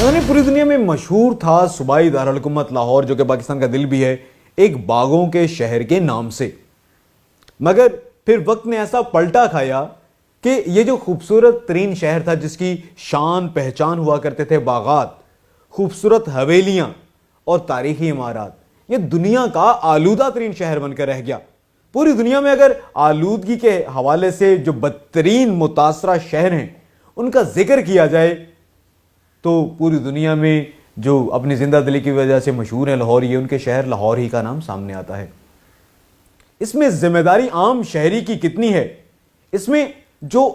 یعنی پوری دنیا میں مشہور تھا صوبائی دارالحکومت لاہور، جو کہ پاکستان کا دل بھی ہے، ایک باغوں کے شہر کے نام سے. مگر پھر وقت نے ایسا پلٹا کھایا کہ یہ جو خوبصورت ترین شہر تھا، جس کی شان پہچان ہوا کرتے تھے باغات، خوبصورت حویلیاں اور تاریخی عمارات، یہ دنیا کا آلودہ ترین شہر بن کر رہ گیا. پوری دنیا میں اگر آلودگی کے حوالے سے جو بدترین متاثرہ شہر ہیں ان کا ذکر کیا جائے تو پوری دنیا میں جو اپنی زندہ دلی کی وجہ سے مشہور ہیں لاہور، یہ ان کے شہر لاہور ہی کا نام سامنے آتا ہے. اس میں ذمہ داری عام شہری کی کتنی ہے؟ اس میں جو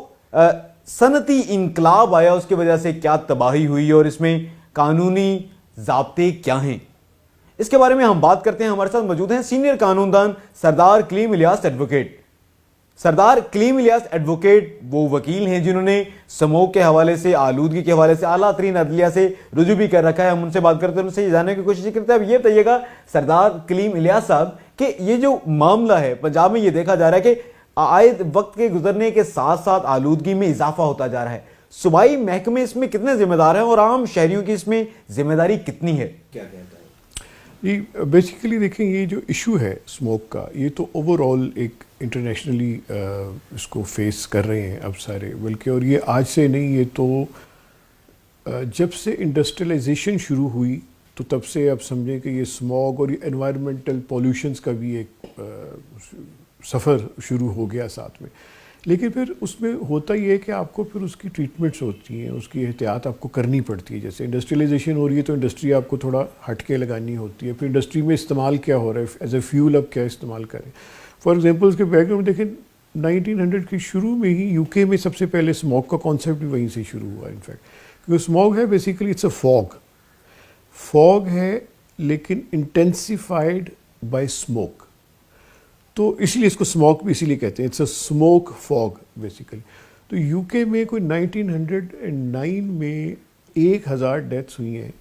صنعتی انقلاب آیا اس کی وجہ سے کیا تباہی ہوئی اور اس میں قانونی ضابطے کیا ہیں؟ اس کے بارے میں ہم بات کرتے ہیں. ہمارے ساتھ موجود ہیں سینئر قانون دان سردار کلیم الیاس ایڈوکیٹ. سردار کلیم الیاس ایڈوکیٹ وہ وکیل ہیں جنہوں نے سموگ کے حوالے سے، آلودگی کے حوالے سے اعلیٰ ترین عدلیہ سے رجوع بھی کر رکھا ہے. ہم ان سے بات کرتے ہیں، ان سے یہ جاننے کی کوشش کرتے ہیں. اب یہ بتائیے گا سردار کلیم الیاس صاحب کہ یہ جو معاملہ ہے پنجاب میں، یہ دیکھا جا رہا ہے کہ آئے وقت کے گزرنے کے ساتھ ساتھ آلودگی میں اضافہ ہوتا جا رہا ہے. صوبائی محکمے اس میں کتنے ذمہ دار ہیں اور عام شہریوں کی اس میں ذمہ داری کتنی ہے؟ کیا کہتا ہے جی؟ بیسیکلی دیکھیں، یہ جو ایشو ہے اسموک کا، یہ تو اوور آل ایک انٹرنیشنلی اس کو فیس کر رہے ہیں اب سارے، بلکہ اور یہ آج سے نہیں، یہ تو جب سے انڈسٹریلائزیشن شروع ہوئی تو تب سے اب سمجھیں کہ یہ اسموگ اور یہ انوائرمنٹل پولیوشنز کا بھی ایک سفر شروع ہو گیا ساتھ میں. لیکن پھر اس میں ہوتا یہ ہے کہ آپ کو پھر اس کی ٹریٹمنٹس ہوتی ہیں، اس کی احتیاط آپ کو کرنی پڑتی ہے. جیسے انڈسٹریلائزیشن ہو رہی ہے تو انڈسٹری آپ کو تھوڑا ہٹ کے لگانی ہوتی ہے. پھر انڈسٹری میں استعمال کیا ہو رہا ہے، ایز اے فیول اب کیا استعمال کریں. فار ایگزامپل اس کے بیک گراؤنڈ دیکھیں، 1900 کے شروع میں ہی یو کے میں سب سے پہلے اسموگ کا کانسیپٹ بھی وہیں سے شروع ہوا. انفیکٹ کیونکہ اسموگ ہے بیسیکلی اٹس اے فوگ ہے، لیکن انٹینسیفائڈ بائی اسموک، تو اس لیے اس کو اسموک بھی اسی لیے کہتے ہیں، it's a smoke fog basically. تو یو کے میں کوئی 1909 میں 1000 ڈیتھس ہوئی ہیں،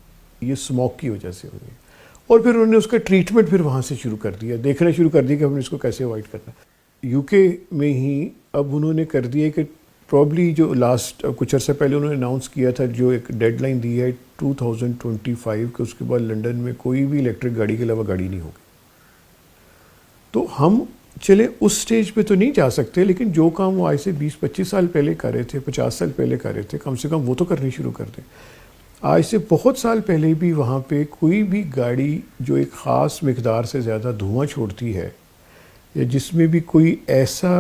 یہ اسموک کی وجہ سے ہوئی ہیں. اور پھر انہوں نے اس کا ٹریٹمنٹ پھر وہاں سے شروع کر دیا، دیکھنا شروع کر دیا کہ ہم نے اس کو کیسے اوائڈ کرنا. یو کے میں ہی اب انہوں نے کر دیا کہ پرابلی جو لاسٹ کچھ عرصہ پہلے انہوں نے اناؤنس کیا تھا، جو ایک ڈیڈ لائن دی ہے 2025 کہ اس کے بعد لنڈن میں کوئی بھی الیکٹرک گاڑی کے علاوہ گاڑی نہیں ہوگی. تو ہم چلے اس سٹیج پہ تو نہیں جا سکتے، لیکن جو کام وہ آج سے 20-25 سال پہلے کر رہے تھے، 50 سال پہلے کر رہے تھے، کم سے کم وہ تو کرنے شروع کر دیں. آج سے بہت سال پہلے بھی وہاں پہ کوئی بھی گاڑی جو ایک خاص مقدار سے زیادہ دھواں چھوڑتی ہے، یا جس میں بھی کوئی ایسا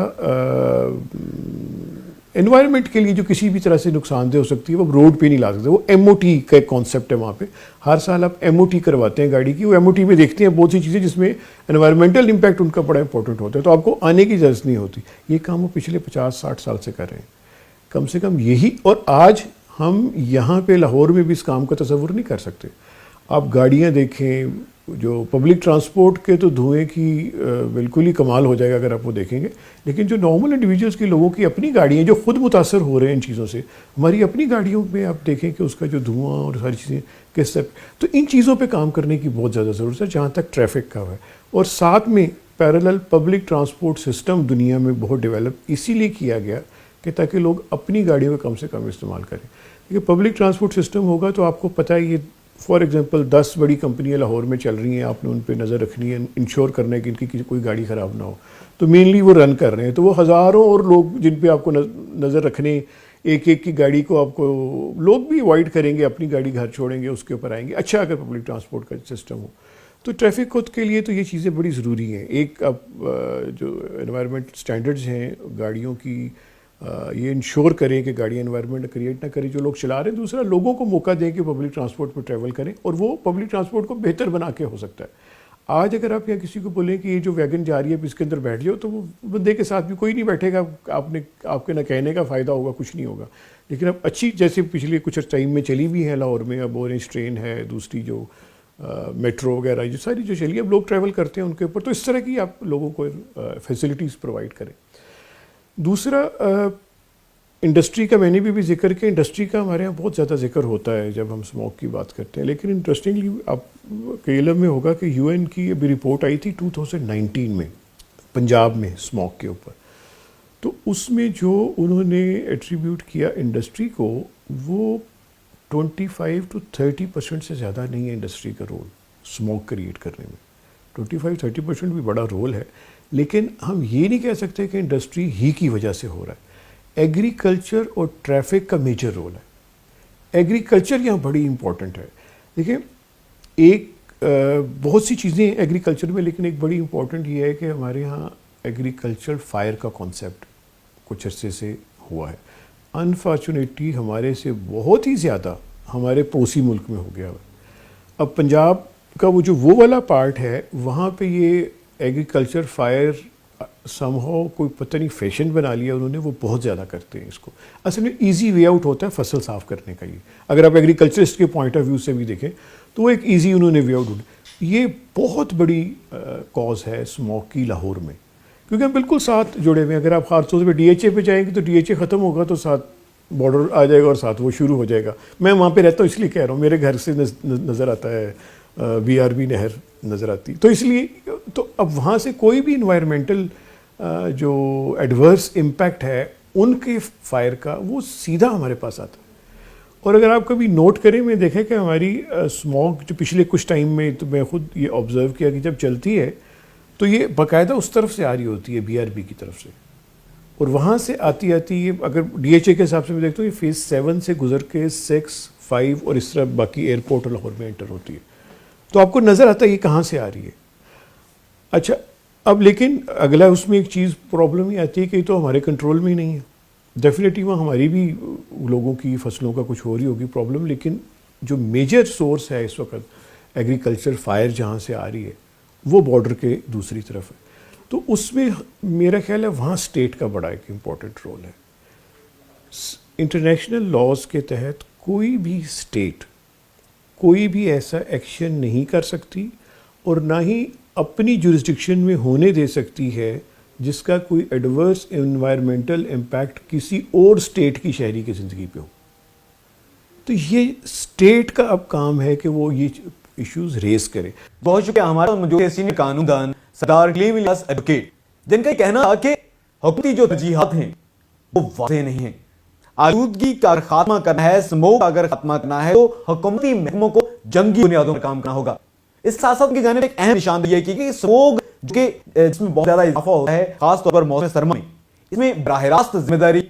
انوائرمنٹ کے لیے جو کسی بھی طرح سے نقصان دہ ہو سکتی ہے، وہ روڈ پہ نہیں لا سکتے. وہ ایم او ٹی کا ایک کانسیپٹ ہے وہاں پہ. ہر سال آپ ایم او ٹی کرواتے ہیں گاڑی کی، وہ ایم او ٹی میں دیکھتے ہیں بہت سی چیزیں جس میں انوائرمنٹل امپیکٹ ان کا بڑا امپورٹنٹ ہوتا ہے، تو آپ کو آنے کی اجازت نہیں ہوتی. یہ کام وہ پچھلے 50-60 سال سے کر رہے ہیں کم سے کم یہی. اور آج ہم یہاں پہ لاہور میں بھی اس کام کا تصور نہیں کر سکتے. آپ گاڑیاں دیکھیں، جو پبلک ٹرانسپورٹ کے تو دھوئیں کی بالکل ہی کمال ہو جائے گا اگر آپ وہ دیکھیں گے، لیکن جو نارمل انڈیویجولس کے لوگوں کی اپنی گاڑیاں جو خود متاثر ہو رہے ہیں ان چیزوں سے، ہماری اپنی گاڑیوں میں آپ دیکھیں کہ اس کا جو دھواں اور ساری چیزیں کس طرح. تو ان چیزوں پہ کام کرنے کی بہت زیادہ ضرورت ہے جہاں تک ٹریفک کا ہے. اور ساتھ میں پیرالل پبلک ٹرانسپورٹ سسٹم دنیا میں بہت ڈیولپ اسی لیے کیا گیا کہ تاکہ لوگ اپنی گاڑیوں کا کم سے کم استعمال کریں. کیونکہ پبلک ٹرانسپورٹ سسٹم ہوگا تو آپ کو پتہ ہے، یہ فار ایگزامپل 10 بڑی کمپنیاں لاہور میں چل رہی ہیں، آپ نے ان پہ نظر رکھنی ہے، انشور کرنا ہے کہ ان کی کوئی گاڑی خراب نہ ہو. تو مینلی وہ رن کر رہے ہیں، تو وہ ہزاروں اور لوگ جن پہ آپ کو نظر رکھنے، ایک ایک کی گاڑی کو آپ کو لوگ بھی اوائڈ کریں گے، اپنی گاڑی گھر چھوڑیں گے، اس کے اوپر آئیں گے. اچھا اگر پبلک ٹرانسپورٹ کا سسٹم ہو تو ٹریفک خود کے لیے تو یہ چیزیں بڑی ضروری ہیں. ایک اب جو انوائرمنٹ اسٹینڈرڈز ہیں گاڑیوں کی، یہ انشور کریں کہ گاڑیاں انوائرمنٹ کریٹ نہ کریں جو لوگ چلا رہے ہیں. دوسرا، لوگوں کو موقع دیں کہ پبلک ٹرانسپورٹ پہ ٹریول کریں، اور وہ پبلک ٹرانسپورٹ کو بہتر بنا کے ہو سکتا ہے. آج اگر آپ یا کسی کو بولیں کہ یہ جو ویگن جا رہی ہے اس کے اندر بیٹھ جاؤ، تو وہ بندے کے ساتھ بھی کوئی نہیں بیٹھے گا. آپ کے نہ کہنے کا فائدہ ہوگا، کچھ نہیں ہوگا. لیکن اب اچھی جیسے پچھلے کچھ ٹائم میں چلی بھی ہے لاہور میں، اب اورنج ٹرین ہے، دوسری جو میٹرو وغیرہ یہ ساری جو چلی، اب لوگ ٹریول کرتے ہیں ان کے اوپر. تو اس طرح کی آپ لوگوں کو فیسلٹیز پرووائڈ کریں. دوسرا، انڈسٹری کا میں نے بھی ذکر کیا. انڈسٹری کا ہمارے یہاں بہت زیادہ ذکر ہوتا ہے جب ہم اسموگ کی بات کرتے ہیں، لیکن انٹرسٹنگلی آپ کے علم میں ہوگا کہ UN کی ابھی رپورٹ آئی تھی 2019 میں پنجاب میں اسموگ کے اوپر. تو اس میں جو انہوں نے ایٹریبیوٹ کیا انڈسٹری کو، وہ 25-30% سے زیادہ نہیں ہے انڈسٹری کا رول اسموک کریٹ کرنے میں. 25-30% بھی بڑا رول ہے, لیکن ہم یہ نہیں کہہ سکتے کہ انڈسٹری ہی کی وجہ سے ہو رہا ہے. ایگریکلچر اور ٹریفک کا میجر رول ہے. ایگریکلچر یہاں بڑی امپورٹنٹ ہے. دیکھیں ایک بہت سی چیزیں ایگریکلچر میں, لیکن ایک بڑی امپورٹنٹ یہ ہے کہ ہمارے ہاں ایگریکلچر فائر کا کانسیپٹ کچھ عرصے سے ہوا ہے. انفارچونیٹلی ہمارے سے بہت ہی زیادہ ہمارے پڑوسی ملک میں ہو گیا ہے. اب پنجاب کا وہ جو والا پارٹ ہے وہاں پہ یہ ایگریکلچر فائر سم ہاؤ کوئی پتہ نہیں فیشن بنا لیا انہوں نے, وہ بہت زیادہ کرتے ہیں اس کو. اصل میں ایزی وے آؤٹ ہوتا ہے فصل صاف کرنے کا. یہ اگر آپ ایگریکلچرسٹ کے پوائنٹ آف ویو سے بھی دیکھیں تو وہ ایک ایزی انہوں نے وے آؤٹ ڈھونڈا. یہ بہت بڑی کاز ہے اسموک کی لاہور میں, کیونکہ ہم بالکل ساتھ جڑے ہوئے ہیں. اگر آپ خاص طور پہ ڈی ایچ اے پہ جائیں گے تو ڈی ایچ اے ختم ہوگا تو ساتھ بارڈر آ جائے گا اور ساتھ وہ شروع ہو جائے گا. میں وہاں پہ رہتا ہوں اس لیے کہہ رہا ہوں, میرے گھر سے نظر آتا ہے بی آر بی نہر نظر آتی. تو اس لیے تو اب وہاں سے کوئی بھی انوائرمنٹل جو ایڈورس امپیکٹ ہے ان کے فائر کا وہ سیدھا ہمارے پاس آتا ہے. اور اگر آپ کبھی نوٹ کریں, میں دیکھیں کہ ہماری اسموک جو پچھلے کچھ ٹائم میں, تو میں خود یہ آبزرو کیا کہ جب چلتی ہے تو یہ باقاعدہ اس طرف سے آ رہی ہوتی ہے بی آر بی کی طرف سے, اور وہاں سے آتی یہ اگر ڈی ایچ اے کے حساب سے میں دیکھتا ہوں یہ فیز 7 سے گزر کے 6, 5 اور اس طرح باقی ایئرپورٹ اور لاہور میں انٹر ہوتی ہے. تو آپ کو نظر آتا ہے یہ کہاں سے آ رہی ہے. اچھا اب لیکن اگلا اس میں ایک چیز پرابلم یہ آتی ہے کہ یہ تو ہمارے کنٹرول میں ہی نہیں ہے. ڈیفینیٹلی وہاں ہماری بھی لوگوں کی فصلوں کا کچھ ہو رہی ہوگی پرابلم, لیکن جو میجر سورس ہے اس وقت ایگریکلچر فائر جہاں سے آ رہی ہے وہ بارڈر کے دوسری طرف ہے. تو اس میں میرا خیال ہے وہاں اسٹیٹ کا بڑا ایک امپورٹنٹ رول ہے. انٹرنیشنل لاز کے تحت کوئی بھی اسٹیٹ کوئی بھی ایسا ایکشن نہیں کر سکتی اور نہ ہی اپنی جورسڈکشن میں ہونے دے سکتی ہے جس کا کوئی ایڈورس انوائرمنٹل امپیکٹ کسی اور اسٹیٹ کی شہری کی زندگی پہ ہو. تو یہ اسٹیٹ کا اب کام ہے کہ وہ یہ ایشوز ریز کرے. بہت شکریہ ہمارا موجود سینئر قانون دان سردار کلیم الیاس ایڈوکیٹ, جن کا کہنا تھا کہ حکومتی جو ترجیحات ہیں وہ واضح نہیں ہیں. آلودگی کا اگر خاتمہ کرنا ہے, اسموک کا اگر خاتمہ کرنا ہے تو حکومتی محکموں کو جنگی بنیادوں پر کام کرنا ہوگا. اس ساتھ ساتھ کی جانب ایک اہم نشاندہی ہے کہ اسموک جو کہ جس میں بہت زیادہ اضافہ ہوتا ہے خاص طور پر موسم سرما میں, اس میں براہ راست ذمہ داری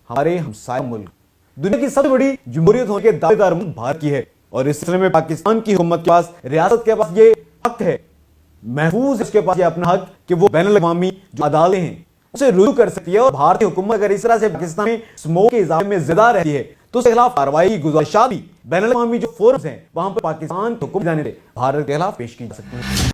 ہمارے ہمسایہ ملک دنیا کی سب سے بڑی جمہوریت ہونے کے دعوے دار ملک بھارت کی ہے. اور اس سلسلے میں پاکستان کی حکومت کے پاس, ریاست کے پاس یہ حق ہے, محفوظ اس کے پاس یہ اپنا حق کہ وہ بین الاقوامی جو عدالتیں ہیں اسے رجوع کر سکتی ہے. اور بھارتی حکومت اگر اس طرح سے پاکستان میں اسموک کے اضافے میں زدہ رہتی ہے تو اس کے خلاف کارروائی کی گزارشات بھی بین الاقوامی جو فورمز ہیں وہاں پر پاکستان حکومت جانے سے بھارت کے خلاف پیش کی جا سکتی ہیں.